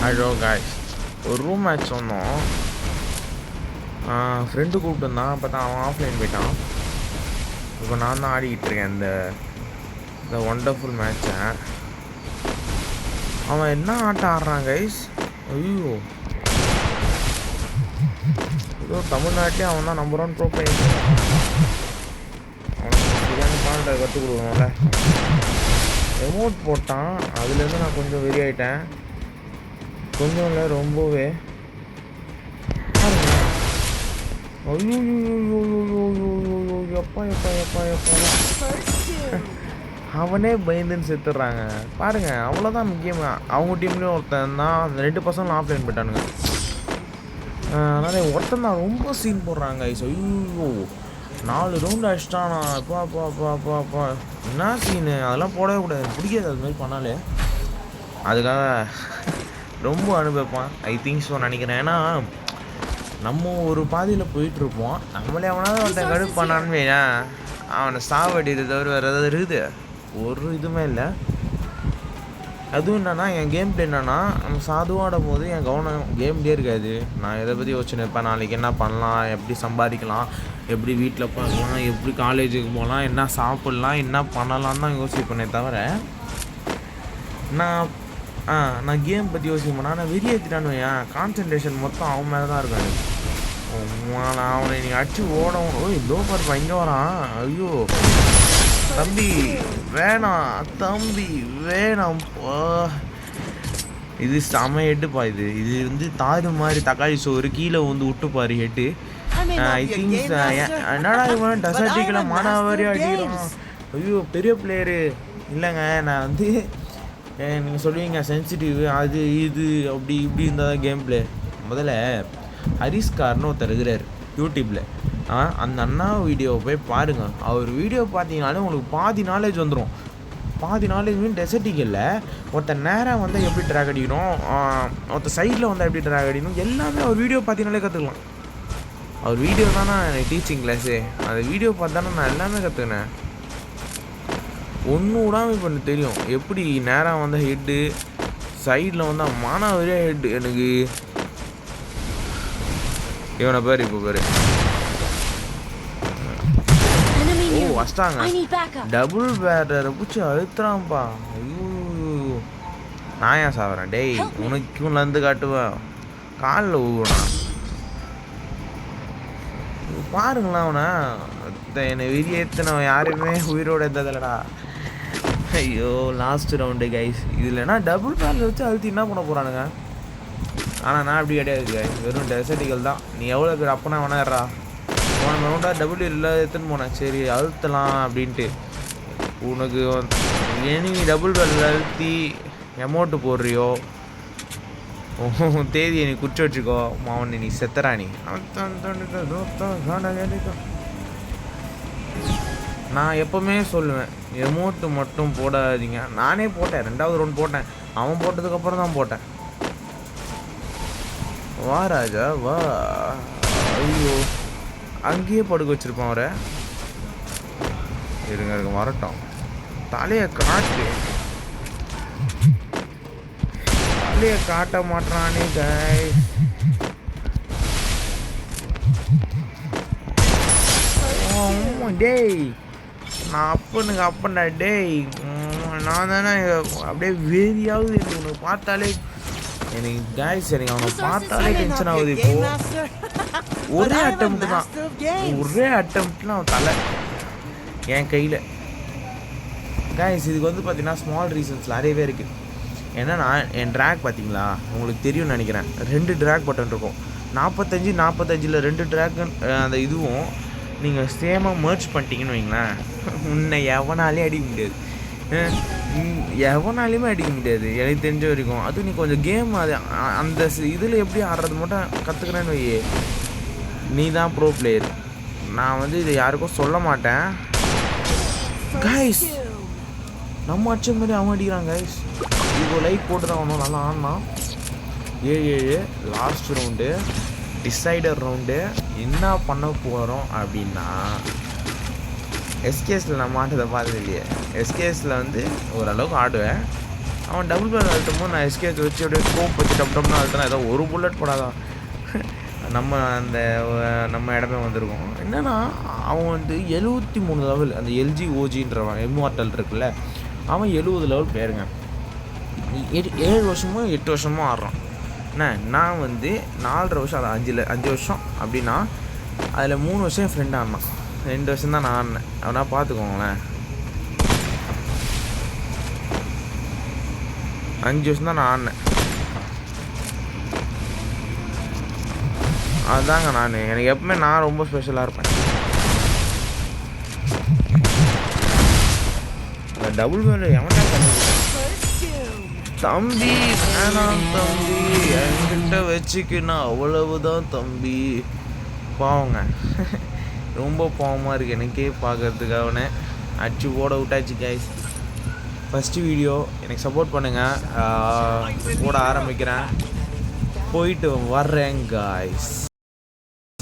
Hello guys, ஒரு room match சொன்னோம். Friend கூப்பிட்டுருந்தான். அப்போ தான் அவன் ஆஃப்லைன் போயிட்டான். இப்போ நான் தான் ஆடிக்கிட்டு இருக்கேன் இந்த ஒண்டர்ஃபுல் மேட்சை. அவன் என்ன ஆட்டம் ஆடுறான் கைஸ். ஐயோ, ஏதோ தமிழ்நாட்டிலே அவன் தான் நம்பர் 1 ப்ரோ பிளேயர். அவனுக்கு சரியான பாடத்தை கற்றுக் கொடுக்கணும்ல. எமோட் போட்டான், அதுலேருந்து நான் கொஞ்சம் வெறி ஆகிட்டேன். கொஞ்சம் இல்லை, ரொம்பவே. ஐயோ, எப்பா எப்பா எப்பா எப்பா, அவனே பயந்துன்னு செத்துடுறாங்க பாருங்க. அவ்வளோதான் முக்கியமாக. அவங்க டீம்லேயும் ஒருத்தன் தான், அந்த 2 பசங்களும் ஆஃப்லைன் போயிட்டானுங்க. அதனால் ஒருத்தன் தான் ரொம்ப சீன் போடுறாங்க. ஐயோ, 4 ரவுண்டு அடிச்சிட்டானா. அப்பா அப்பா அப்பா அப்பா அப்பா, என்ன சீனு. அதெல்லாம் போடவே கூடாது, பிடிக்காது அது மாதிரி பண்ணாலே. அதுக்காக ரொம்ப அனுபவிப்பான் ஐ திங்க் ஸோ நினைக்கிறேன். ஏன்னா நம்ம ஒரு பாதியில் போயிட்டுருப்போம், நம்மளே அவனாவது ஒருத்தன் கடுப்பு பண்ணான்னு அவனை சாவடிது தவிர வேறு ஏதாவது இருக்குது ஒரு இதுவுமே இல்லை. அதுவும் என்னென்னா, என் கேம் பிளே என்னென்னா, நம்ம சாதுவாடும் போது என் கவனம் கேம்லேயே இருக்காது. நான் எதை பற்றி யோசிச்சுன்னு இருப்பேன். நாளைக்கு என்ன பண்ணலாம், எப்படி சம்பாதிக்கலாம், எப்படி வீட்டில் பார்க்கலாம், எப்படி காலேஜுக்கு போகலாம், என்ன சாப்பிட்லாம், என்ன பண்ணலான்னு தான் யோசிப்பேனே தவிர நான் கேம் பற்றி யோசிப்பேன். நான் வெறியேற்றிட்டான்னு வையன், கான்சன்ட்ரேஷன் மொத்தம் அவன் மேலே தான் இருக்காது. நான் அவனை நீங்கள் அடிச்சு ஓடவும். ஓ, இதோ பாருப்பா, இங்கே வரான். ஐயோ தம்பி வேணாம், தம்பி வேணாம். இது செம ஹெட்டுப்பா. இது வந்து தாறு மாதிரி தக்காளி சோறு கீழே வந்து விட்டுப்பாரு ஹெட்டு. ஐ திங்க் என்னடா இவன் டெசர்ட்டிக்கெல்லாம் மானாவாரியாக அடிக்கிறான். ஐயோ, பெரிய பிளேயரு இல்லைங்க. நான் வந்து நீங்கள் சொல்லுவீங்க சென்சிட்டிவ் அது இது அப்படி இப்படி இருந்தால் தான் கேம் பிளே. முதல்ல ஹரிஸ்கார்னு ஒருத்தர் இருக்கிறார் யூடியூப்பில். அந்த அண்ணா வீடியோவை போய் பாருங்கள். அவர் வீடியோ பார்த்தீங்கனாலே உங்களுக்கு பாதி நாலேஜ் வந்துடும். பாதி நாலேஜ் மீன் டெசர்ட்டிக்கல்ல ஒருத்தர் நேராக வந்தால் எப்படி ட்ராக் அடிக்கணும், ஒருத்தர் சைடில் வந்தால் எப்படி ட்ராக் அடிக்கணும், எல்லாமே அவர் வீடியோ பார்த்தீங்கனாலே கற்றுக்கலாம். அவர் வீடியோ தானே எனக்கு டீச்சிங் கிளாஸு. அந்த வீடியோ பார்த்து தானே நான் எல்லாமே கற்றுக்கினேன். ஒன்று விடாமல் இப்போ எனக்கு தெரியும் எப்படி நேராக வந்தால் ஹெட்டு, சைடில் வந்தால் மானாவரியாக ஹெட்டு. எனக்கு இவனை பேர் இப்போ பேர் வச்சிட்டாங்க. டபுள் பேரரை பிடிச்சி அழுத்துறான்ப்பா. ஐயோ, நான் ஏன் சாப்பிட்றேன் டேய், உனக்கும் லந்து காட்டுவேன், காலில் ஊகுறான் பாருங்களேன். அவனை என்னை வெறியேற்றினவன் யாருமே உயிரோடு இருந்ததில்லடா. ஐயோ, லாஸ்ட் ரவுண்டு கைஸ். இதுலனா டபுள் பேரில் வச்சு அழுத்தி என்ன பண்ண போகிறானுங்க. ஆனால் நான் அப்படி கிடையாது கைஸ், வெறும் டெசர்ட்டிக்கல் தான். நீ எவ்வளோ பேர் அப்பனா வேணாடுறா, போன ரவுண்டாக டபுள் இல்லை எடுத்துன்னு போனேன். சரி அழுத்தலாம் அப்படின்ட்டு. உனக்கு நீ டபுள் பேரில் அழுத்தி எமௌண்ட்டு போடுறியோ, தேதியை நீ குறிச்சு வச்சுக்கோ மாவன், நீ செத்துறானி. நான் எப்போவுமே சொல்லுவேன், எமௌண்ட்டு மட்டும் போடாதீங்க. நானே போட்டேன், 2வது ரவுண்ட் போட்டேன். அவன் போட்டதுக்கப்புறம் தான் போட்டேன். வா ராஜா வா. ஐயோ, அங்கேயே படுக்க வச்சுருப்பான் அவரை. இருங்க வரட்டும். தலையை காட்ட மாட்டானே கைஸ். டேய், நான் அப்பன்டா டேய். நான் தானே அப்படியே வேதியாவது எனக்கு உனக்கு பார்த்தாலே எனக்கு கைஸ், எனக்கு அவனை பார்த்தாலே டென்ஷன் ஆகுது. இப்போ ஒரே அட்டம்ப்ட் அவன் தலை என் கையில் கைஸ். இதுக்கு வந்து பார்த்தீங்கன்னா ஸ்மால் ரீசன்ஸ் நிறையவே இருக்குது. என்னன்னா, என் ட்ராக் பார்த்தீங்களா, உங்களுக்கு தெரியும்னு நினைக்கிறேன். 2 ட்ராக் பட்டன் இருக்கும். 45 2 ட்ராக். அந்த இதுவும் நீங்கள் சேமாக மர்ச் பண்ணிட்டீங்கன்னு வைங்களேன், உன்னை எவனாலே அடிக்க முடியாது. எவனாலையுமே அடிக்க முடியாது எனக்கு தெரிஞ்ச வரைக்கும். அதுவும் நீ கொஞ்சம் கேம் அது அந்த இதில் எப்படி ஆடுறது மட்டும் கற்றுக்கிறேன்னு வையே, நீ தான் ப்ரோ பிளேயர். நான் வந்து இதை யாருக்கும் சொல்ல மாட்டேன் கைஸ். நம்ம அடிச்ச மாதிரி அவன் அடிக்கிறான் கைஸ். இப்போ லைக் போட்டு தான் ஒன்றும் நல்லா ஆடினான். 7-7 லாஸ்ட் ரவுண்டு, டிசைடர் ரவுண்டு. என்ன பண்ண போகிறோம் அப்படின்னா, எஸ்கேஎஸில் நான் மாட்டதை பார்த்தது இல்லையே. எஸ்கேஎஸில் வந்து ஓரளவுக்கு ஆடுவேன். அவன் டபுள் பேர் அழுத்தும்போது நான் எஸ்கேஜ் வச்சு அப்படியே ஸ்கோப் வச்சு டப்னா அழுத்தினா ஏதோ ஒரு புல்லட் போடாதான் நம்ம இடமே வந்திருக்கோம். என்னென்னா அவன் வந்து 73 லெவல், அந்த எல்ஜி ஓஜின்றவன் இம்மார்டல் இருக்குல்ல, அவன் 70 லெவல் பேருங்க. 7 வருஷமோ 8 வருஷமோ ஆடுறான். என்ன நான் வந்து 4.5 வருஷம், அது 5 வருஷம் அப்படின்னா அதில் 3 வருஷம் என் ஃப்ரெண்ட் ஆடினான், 2 வருஷம் தான் நான் ஆடினேன். அவனா பார்த்துக்கோங்களேன், 5 வருஷம் தான் நான் ஆடினேன். அதுதாங்க எனக்கு எப்பவுமே நான் ரொம்ப ஸ்பெஷலாக இருப்பேன். டபுள் வேலை எவன்டா தம்பி, வேணாம் தம்பி, என்கிட்ட வச்சுக்கினா அவ்வளவுதான் தம்பி. பாவங்க, ரொம்ப பாவமாக இருக்குது எனக்கே பார்க்கறதுக்கு. அவனை அடிச்சு ஓட விட்டாச்சு கைஸ். ஃபஸ்ட்டு வீடியோ எனக்கு சப்போர்ட் பண்ணுங்கள், ஓட ஆரம்பிக்கிறேன், போயிட்டு வர்றேன் காய்ஸ்.